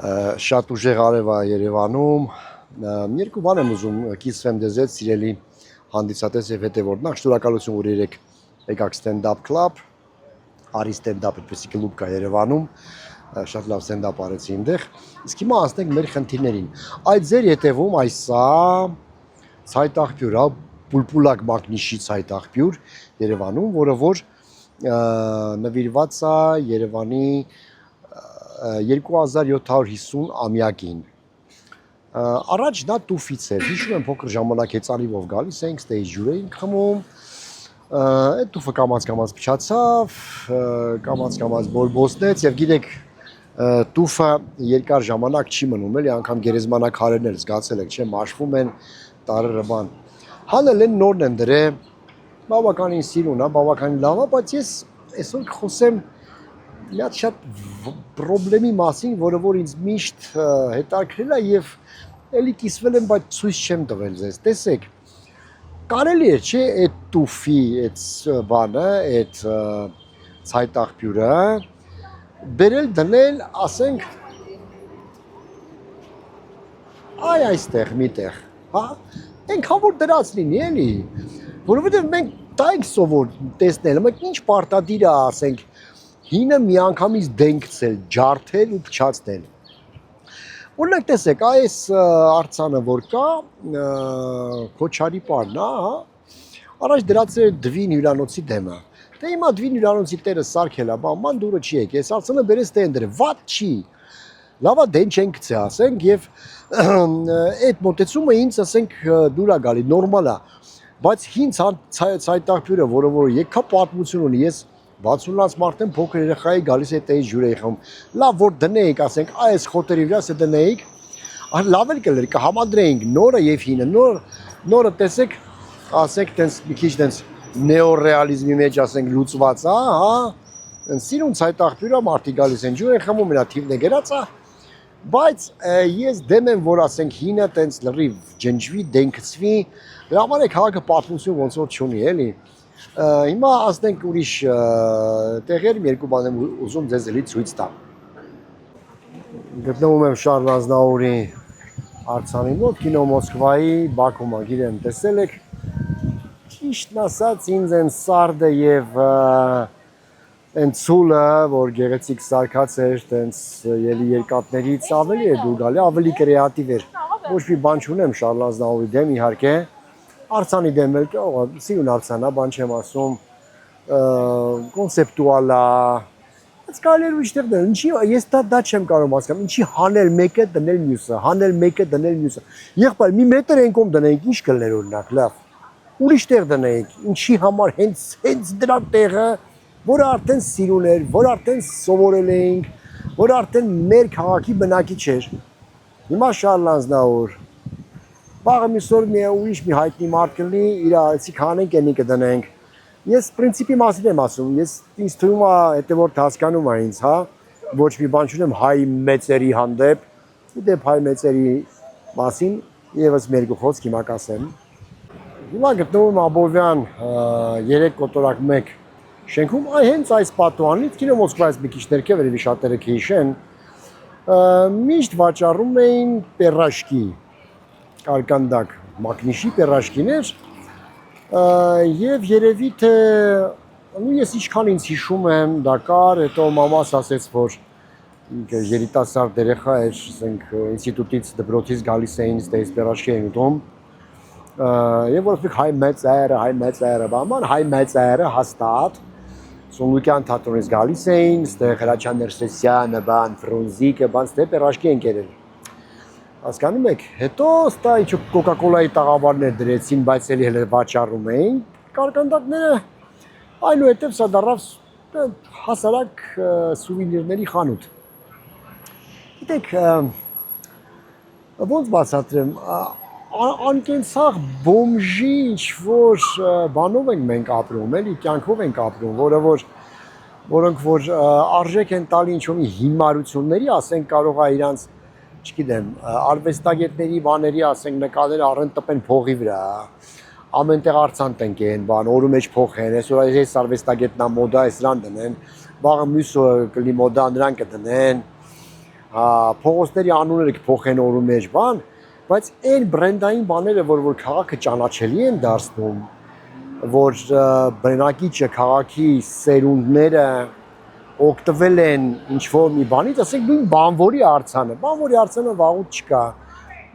Շատ ուժեղ արև է Երևանում, երկու բան եմ ուզում կիսվեմ ձեզ հետ սիրելի հանդիսատես եւ հետեւորդ, նախ շնորհակալություն որ երեք եկաք stand-up club, արի stand-up այդպեսի կլուբ կա Երևանում, շատ լավ stand-up արեցի այնտեղ, իսկ հիմա անցնենք մեր խնդիրներին, այդ ձեր ետևում այսա ցայտ աղբյուր է, պուլպուլակ մագնիշի ցայտ աղբյուր Երևանում, որը որ նվիրված է Երևանի 2750 ամյակին։ Առաջ դա տուֆից էր, հիշում եմ փոքր ժամանակ հեծանիվով գալիս էինք, ստեյջ ջուր էինք խմում, այդ տուֆը կամաց-կամաց փչացավ, կամաց-կամաց բորբոսնեց եւ գիտեք տուֆը երկար ժամանակ չի մնում, էլի անգամ գերեզմանակարերն էլ զգացել եք, չէ, մաշվում են տարերը բան։ Հանել են նորն են դրել, բավականին սիրուն է, բավականին լավ է, բայց ես այսօր կխոսեմ մի հատ շատ պրոբլեմի մասին, որը որ ինձ միշտ հետաքրքրել է եւ էլի կիսվել եմ, բայց ցույց չեմ տվել ձեզ։ Տեսեք, կարելի է, չէ, այդ տուֆի, այդ բանը, այդ ցայտ աղբյուրը բերել դնել, ասենք, այստեղ միտեղ, հա, այնքան որ դրած լինի, էլի, որովհետեւ մենք դա ենք սովոր տեսնել, մենք ինչ պարտադիր է, ասենք, հինը միանգամից դենքցել, ջարդել ու փչացնել։ Օրինակ տեսեք, այս արձանը որ կա, Քոչարի պարն է, հա, առաջ դրած էր Դվին հյուրանոցի դեմը։ Դե հիմա Դվին հյուրանոցի տերը սարքել է, բան դուրը չի եկել, այս արձանը բերես տեն դրել, վատ չի։ Լավա դեն չեն գցե, ասենք, եւ այդ մոտեցումը ինձ, ասենք, դուր է գալի, նորմալ է։ Բայց հին ցայտ աղբյուրը, որը որ եկա պատմություն ունի, ես 60-ից մարդ եմ փոքր երեխայի գալիս է տեյջ ջուր էի խմում։ Լավ որ դնեիք, ասենք, այս խոտերի վրա սա դնեիք, լավ էլ կլեր, կհամադրեինք նորը եւ հինը։ Նորը տեսեք, ասենք, տենց մի քիչ տենց նեոռեալիզմի մեջ, ասենք, լուծված է, հա։ Սիրուն ցայտ աղբյուր է, մարդիկ գալիս են ջուր են խմում, իրա թիվն է գերած է։ Բայց ես դեմ եմ, որ ասենք հինը տենց լրիվ ջնջվի, դենքցվի, դրա համար է քաղաքը պատմություն ոնց որ չունի, էլի։ Հիմա ասենք ուրիշ տեղեր, երկու բան եմ ուզում ձեզ էլի ցույց տամ։ Գտնվում եմ Շարլ Ազնավուրի արձանի մոտ, կինո Մոսկվայի Բաքվում, գիտեմ, տեսել եք։ Ճիշտն ասած, ինձ են սարդը եւ այն ցուլը, որ գեղեցիկ սարքած էր, տենց ելի երկաթներից ավելի է դուր գալի, ավելի կրեատիվ էր։ Ոչ մի բան չունեմ Շարլ Ազնավուրի դեմ, իհարկե։ Արձանի դեմ էլ կա, սիրուն արձան է, բան չեմ ասում, կոնցեպտուալ է, բայց կարելի է ուրիշ տեղ դնել, ինչի, ես դա չեմ կարող հասկանալ, ինչի հանել մեկը դնել մյուսը, հանել մեկը դնել մյուսը, եղբայր, մի մետր ենքում դնեինք, ինչ կլներ օրինակ, լավ, ուրիշ տեղ դնեինք, ինչի համար հենց դրա տեղը, որ արդեն սիրուն էր, որ արդեն սովորել էինք, որ արդեն մեր քաղաքի բնակիչ էր, հիմա Շարլ Ազնավուր, Բաղը միսոր մի ուրիշ մի հայտնի մարդ կլինի, իր այսի քանենք ենի կդնենք։ Ես պրինցիպի մասին եմ ասում, ես ինձ թվում է հետևորդ հասկանում է ինձ, հա, ոչ մի բան չունեմ հայ մեծերի հանդեպ, ու դեպ հայ մեծերի մասին եւս մի երկու խոսք հիմա կասեմ։ Հիմա գտնվում եմ Աբովյան 3 կոտորակ 1 շենքում, հենց այս պատուհանից, կինո Մոսկվայից մի քիչ ներքև երևի շատերը կհիշեն, միշտ վաճառում էին պերաշկի կարկանդակ մագնիշի պերաշկիներ եւ երևի թե ես ինչքան ինձ հիշում եմ դա կար, հետո մամաս ասեց որ երիտասարդ երեխա էր, ասենք ինստիտուտից դպրոցից գալիս էին ստեյս պերաշկի էին ուտում եւ որ հայ մեծերը, բաման հայ մեծերը հաստատ Սոնլուկյան թատրոնից գալիս էին, ստեղ Հրաչյան Ներսեսյանը, բան Ֆրունզիկը, բան ստե պերաշկի են կերել Հասկանում եք, հետո ստա ինչ կոկա-կոլայի տաղավարներ դրեցին, բայց էլի հենց վաճառում էին, կարկանդակները այնուհետև սա դառավ հասարակ սուվենիրների խանութ։ Գիտեք, ոնց բացատրեմ, անկենցաղ բոմժի ինչ-որ բանով ենք մենք ապրում, էլի կյանքով ենք ապրում, որոնք որ արժեք են տալի ինչ-որ մի հիմարությունների, ասենք կարող է իրանց չգիտեմ, արվեստագետների բաների, ասենք, նկարները առեն տպեն փողի վրա, ամենտեղ արձան տնկեն, բան, օրու մեջ փոխեն, այսօր այս արվեստագետնա մոդա, այս նրան դնեն, վաղը մյուսը կլի մոդա նրան կդնեն, փողոցների անունները կփոխեն օրու մեջ բան, բայց այն բրենդային բաները, որ քաղաքը ճանաչելի են դարձնում, որ բնակիչը քաղաքի սերունդները օգտվել են ինչ որ մի բանից, ասենք նույն բանվորի արձանը վաղուց չկա,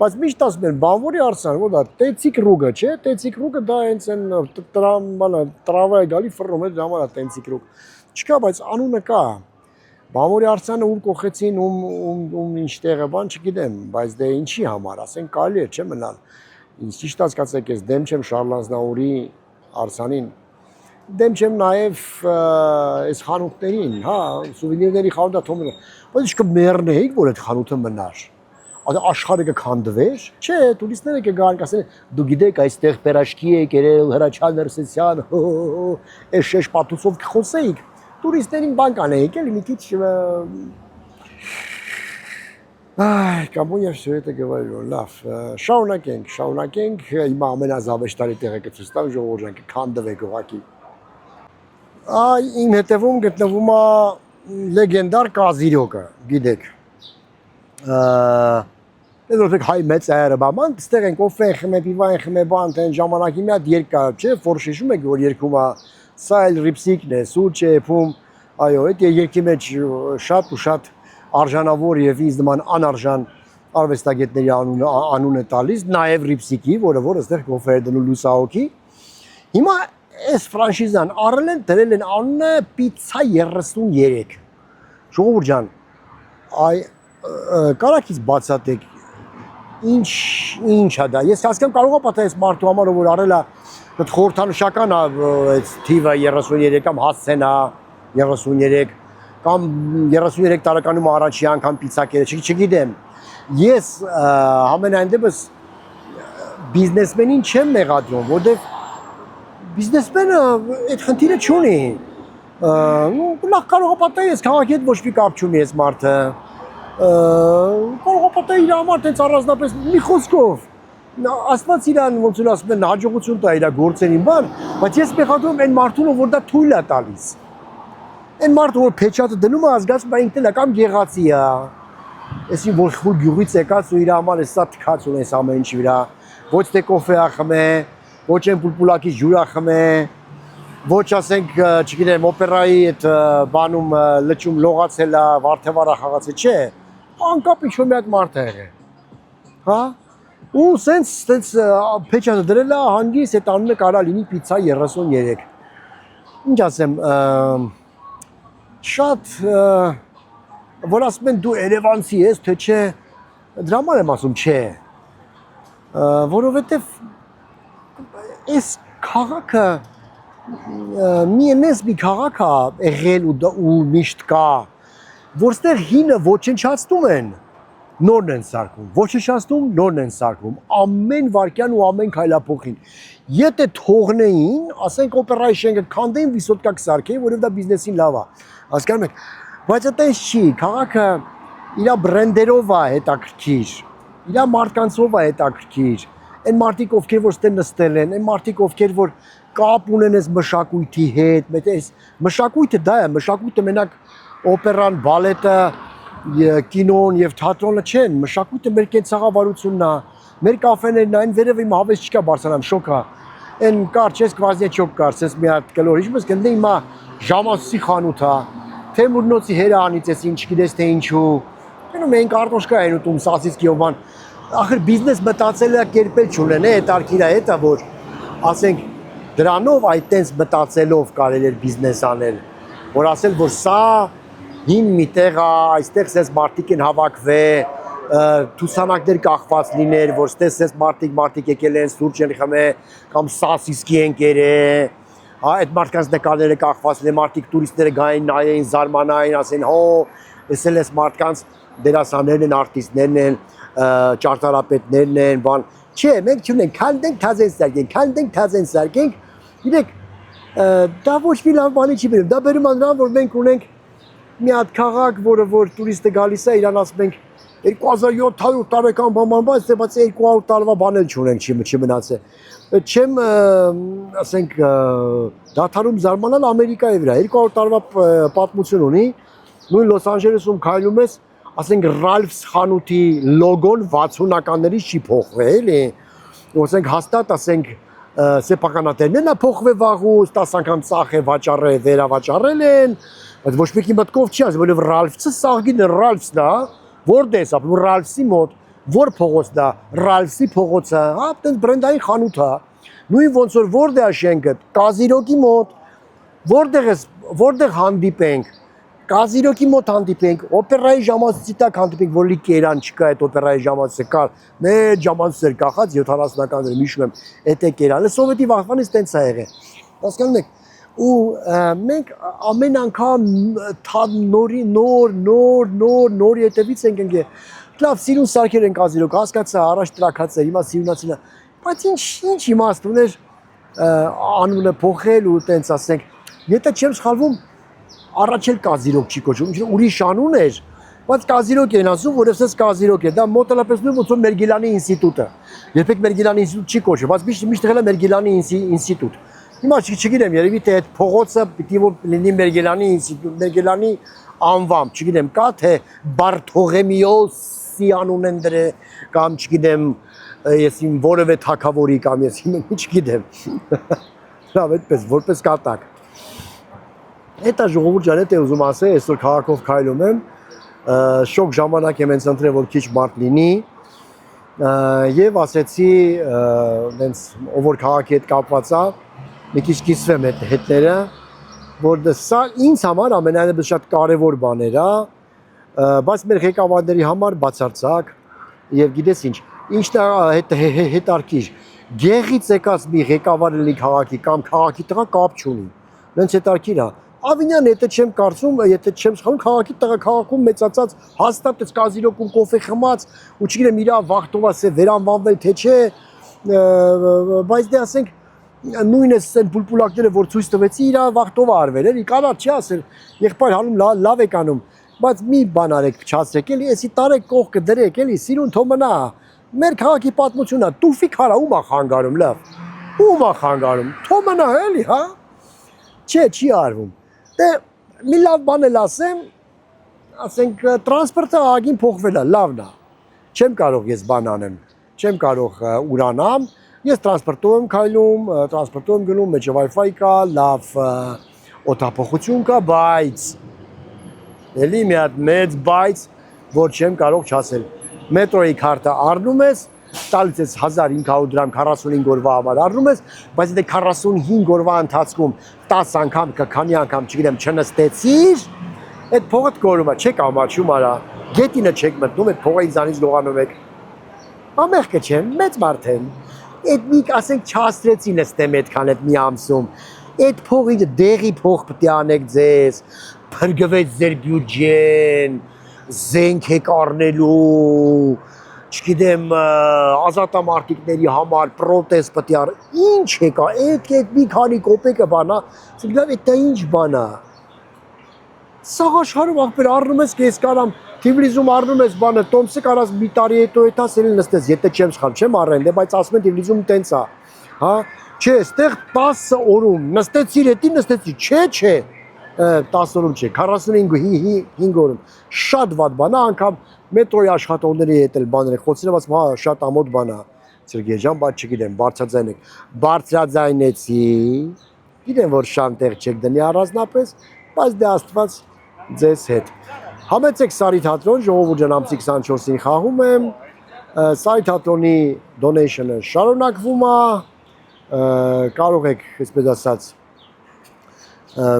բայց միշտ ասում են բանվորի արձան, որ դա տեցիկ ռուգը, չէ, տեցիկ ռուգը դա հենց են տրավայ գալի ֆռում է, դրա համար է տեցիկ ռուգ, չկա, բայց անունը կա, բանվորի արձանը ուր կողեցին, ում ինչ տեղը բան չգիտեմ, բայց դե ինչի համար, ասենք կարելի է, չէ մնալ, ինձ ճիշտ հասկացեք ես դեմ չեմ Շարլ Ազնավուրի արձանին, դեմ չեմ նաև այս խանութներին, հա, սուվենիրների խանութը թողնի, բայց ինչ կմեռնեիք, որ այդ խանութը մնար, աշխարհը կքանդվեր, չէ, տուրիստները կգան, կասեն, դու գիտեք, այստեղ պերաշկի եք երել, Հրաչյալ Ներսեսյան, այս շեշ պատուցով կխոսեիք, տուրիստներին բան կանեիք, էլի մի քիչ Կամոն եւ շուտը գվայրո, լավ, շարունակենք, հիմա ամենազավեշտարի տեղը կցույց տամ ժողովուրդ կքանդվեք ուղակի։ Իմ հետևում գտնվում է լեգենդար Կազիրյոկը, գիտեք։ Ես որպես հայ մեծ այրը բաման, ստեղ են կոֆե խմե, պիվա են խմե, բան, այն ժամանակի մի հատ երկ կա, չէ, ֆորշիշում եք, որ երգում է, սա էլ ռիպսիկն է, սուրճ է եփում, այո, այդ երգի մեջ շատ ու շատ արժանավոր եւ ինձ նման անարժան արվեստագետների անուն է տալիս, նաեւ ռիպսիկի, որ այստեղ կոֆե է դնում լուսահոգի։ Հիմա այս ֆրանշիզան առել են դրել են անունը Պիցցա 33։ Ժողովուրդ ջան, կարակից բացատեք ինչ է դա։ Ես հասկանում կարող եմ պատահես մարդու համար որ առել է այդ խորհրդանշական այդ թիվը 33 կամ հասցեն է 33 կամ 33 տարեկանում առաջի անգամ պիցցա կերել, չգիտեմ։ Ես համենայն դեպս բիզնեսմենին չեմ մեղադրում, որովհետև բիզնեսմենը այդ խնդիրը չունի։ Նախ կարող է պատահի, ես քաղաքի հետ ոչ մի կապ չունի այս մարդը։ Կարող է պատահի իր համար տենց առանձնապես մի խոսքով։ Աստված իրան ոնց որ ասում են հաջողություն տա իր գործերին բան, բայց ես մեղադրում եմ այն մարդուն, որ դա թույլ է տալիս։ Այն մարդը որ փեչատը դնում է ազգացում է ինքն էլ կամ գեղացի է։ Այսին որ խուլ գյուղից եկած ու իր համար էսա թքած ունես ամեն ինչի վրա։ Ոչ թե կոֆե ախմե, ոչ են պուլպուլակի ջուր ախմե, ոչ ասենք, չգիտեմ, օպերայի այդ բանում լճում լողացել է, վարդեվարա խաղացել, չէ։ Անկապ ինչ-որ մի հատ մարդ է եղել։ Հա։ Ու սենց փեչատը դրել է հանգիստ այդ անունը կարա լինի Պիցցա 33։ Ինչ ասեմ, շատ որ ասում են դու երևանցի ես, թե չէ, դրա համար եմ ասում չէ, որովհետև այս քաղաքը մի քաղաք է եղել ու միշտ կա, որ ստեղ հինը ոչնչացնում են, նորն են սարքում, ոչնչացնում, նորն են սարքում, ամեն վարքյան ու ամեն քայլափոխին։ Եթե թողնեին, ասենք օպերայի շենքը քանդեին, վիսոտկա կսարքեին, որովհետև դա բիզնեսին լավ է։ Հասկանում եք, բայց այդպես չի, քաղաքը իր բրենդերով է հետաքրքիր, իր մարդկանցով է հետաքրքիր, այն մարդիկ ովքեր որ ստե նստել են, այն մարդիկ ովքեր որ կապ ունեն այս մշակույթի հետ, մեծ այս մշակույթը դա է, մշակույթը մենակ օպերան, բալետը, կինոն եւ թատրոնը չեն, մշակույթը մեր կենցաղավարությունն է, մեր կաֆեներն այն վերև իմ հավես չկա բարձրանամ, շոկ է, այն կար, չես կվազնեչոկ կար, ես մի հատ կլոր, ինչպես կնդե հիմա ժամասուսի խանութ է, Թեմուրնոցի հերը անից ես ինչ գիտես թե ինչու, գնում էին կարտոշկա են ուտում, սասիսկիով բան, ախր բիզնես մտածելը կերպել չունեն, հետարքիր է հետա, որ ասենք դրանով այդ տենց մտածելով կարել էր բիզնես անել, որ ասել, որ սա հին մի տեղ է, այստեղ սես մարդիկ են հավաքվե, թուսանակներ կախված լիներ, որ ստես մարդիկ եկել են, սուրճ են խմե, կամ սասիսկի են կերել, այդ մարդկանց նկարները կախված լինեն, մարդիկ տուրիստները գային, նայեին, զարմանային, ասեն, հո, ես էլ ես մարդկանց դերասաններն են, արտիստներն են, ճարտարապետներն են, բան, չէ, մենք չունենք, քանդենք թազեն սարքենք, գիտեք, դա ոչ մի լավ բանի չի բերում, դա բերում է նրան, որ մենք ունենք մի հատ քաղաք, որ տուրիստը գալիս է, իրան ասում ենք 2700 տարեկան բան, բայց 200 տարվա բան էլ չունենք, չի մնացել։ Չեմ, ասենք, դադարում զարմանալ Ամերիկայի վրա, 200 տարվա պատմություն ունի, նույն Լոս Անջելեսում քայլում ես, ասենք Ralphs խանութի լոգոն 60-ականներից չի փոխվել, էլի։ Ասենք հաստատ, ասենք սեփականատերներն է փոխվել վաղուց, 10 անգամ ծախ է վաճառել, վերավաճառել են, բայց ոչ մեկի մտքով չի ասել, որ Ralphs-ը սաղին Ralphs-ն է, որտես է, Ralphs-ի մոտ, որ փողոցն է, Ralphs-ի փողոցը, հա, այդպես բրենդային խանութ է։ Նույն ոնց որ որտե է շենքը, Կազիրոկի մոտ, որտեղ հանդիպենք, Կազիրոկի մոտ հանդիպենք, օպերայի ժամանցի տակ հանդիպենք, որ լի կերան չկա այդ օպերայի ժամանցը կար, մեր ժամանցը էր կախած 70-ականները հիշում եմ, այդ է կերանը, սովետի վաղվանից տենց է եղել։ Հասկանում եք, ու մենք ամեն անգամ նոր հետևից ենք ընկել։ Լավ, սիրուն սարքեր են Կազիրոկ, հասկացա, առաջ տրակած էր, հիմա սիրունացին է, բայց ինչ իմաստ ուներ անունը փոխել ու տենց ասենք, եթե չեմ սխալվում, առաջ էլ Կազիրոկ չի կոչվում, ուրիշ անուն էր, բայց Կազիրոկ են ասում, որովհետև Կազիրոկ է, դա մոտավորապես նույն ոնց որ Մերգելյանի ինստիտուտը։ Երբեք Մերգելյանի ինստիտուտ չի կոչվում, բայց միշտ եղել է Մերգելյանի ինստիտուտ։ Հիմա չգիտեմ, երևի թե այդ փողոցը պիտի որ լինի Մերգելյանի ինստիտուտ, Մերգելյանի անվամբ, չգիտեմ, կա թե Բարթողեմեոսի անուն են դրել, կամ չգիտեմ, ես իմ որևէ թագավորի կամ ես իմ չգիտեմ։ Լավ, այդպես, որպես կատակ։ Այդ է ժողովուրդ ջան, եթե ուզում ասել, այսօր քաղաքով քայլում եմ, շոկ ժամանակ եմ հենց ընտրել, որ քիչ մարդ լինի, եւ ասեցի, հենց ով որ քաղաքի հետ կապված է, մի քիչ կիսվեմ այդ հետները, որ սա ինձ համար ամենայնպես շատ կարևոր բաներ է, բայց մեր ղեկավարների համար բացարձակ եւ գիտես ինչն է հետարքիր, գեղից եկած մի ղեկավար լինի քաղաքի կամ քաղաքի տղա կապ չունի, հենց հետարքիր է, Ավինյանը եթե չեմ կարծում, եթե չեմ սխալվում, քաղաքի տղա քաղաքում մեծացած հաստատ էս Կազիրոկում կոֆե խմած ու չգիտեմ իրա վախտովա սե վերանվանվել թե չէ, բայց դե ասենք նույնը սեն պուլպուլակները որ ցույց տվեցի իրա վախտովա արվել էլի, կարա չի ասել, եղբայր հանում լավ եք անում, բայց մի բան արեք փչացրեք էլի, էսի տարեք կողքը դրեք էլի, սիրուն թո մնա, մեր քաղաքի պատմությունն է, տուֆիկ հարա ում է խանգարում, լավ, ում է խանգարում, թո մնա էլի, հա, չի արվում, դե մի լավ բան էլ ասեմ, ասենք տրանսպորտը ագին փոխվել է, լավն է, չեմ կարող ես բան անեմ, չեմ կարող ուրանամ, ես տրանսպորտով եմ քայլում, տրանսպորտով եմ գնում, մեջը Wi-Fi կա, լավ օդափոխություն կա, բայց էլի մի հատ մեծ բայց, որ չեմ կարող չասել, մետրոյի քարտը առնում ես, տալիս ես 1500 դրամ 45 օրվա համար առնում ես, բայց եթե 45 օրվա ընթացքում 10 անգամ, քանի անգամ, չգիտեմ, չնստեցիր, այդ փողը կորում է, չեք ամաչում արա, գետինը չեք մտնում, այդ փողը ինձանից գողանում եք, ամեղկը չեմ, մեծ մարդ եմ, այդ մի ասենք չաստրեցի նստեմ այդքան այդ մի ամսում, այդ փողի դեղի փող պտի անեք ձեզ, փրկվեց ձեր բյուջեն, զենք եք առնելու, չգիտեմ, ազատամարտիկների համար պրոտեզ պտի առ, ինչ եկա, այդ մի քանի կոպեկը բանա, լավ, այդ ինչ բանա, սաղ աշխարհում աղբեր առնում ես, ես կարամ, Թիֆլիսում առնում ես բանը, Տոմսը կարաս մի տարի հետո հետաս էլ նստես, եթե չեմ սխալ, չեմ առեն, դե բայց ասում են Թիֆլիսում տենց է, հա, չէ, ստեղ 10 օրում, նստեցիր հետի նստեցիր, չէ, 10 օրում չէ, 45 օրում, շատ վատ բան է, անգամ մետրոյի աշխատողների հետ էլ բաներ են խոսել, բայց հա շատ ամոթ բան է, Սերգեյ ջան, բայց չգիտեմ, բարձրաձայնեցի, գիտեմ, որ շան տեղ չեք դնի առանձնապես, բայց դե Աստված ձեզ հետ։ Համեցեք Սարի թատրոն, ժողովուրդ ջան, ամսի 24-ին խաղում եմ, Սարի թատրոնի donation-ը շարունակվում է, կարող եք, այսպես ասած,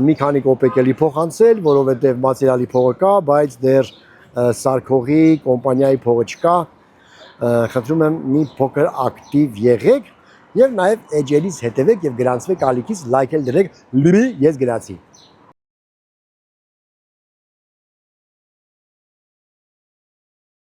մի քանի կոպեկ էլի փոխանցել, որովհետև մատերիալի փողը կա, բայց դեռ սարքողի կոմպանիայի փողը չկա, խնդրում եմ մի փոքր ակտիվ եղեք եւ նաեւ էջերից հետևեք եւ գրանցվեք ալիքից լայք էլ դրեք, ես գրացի։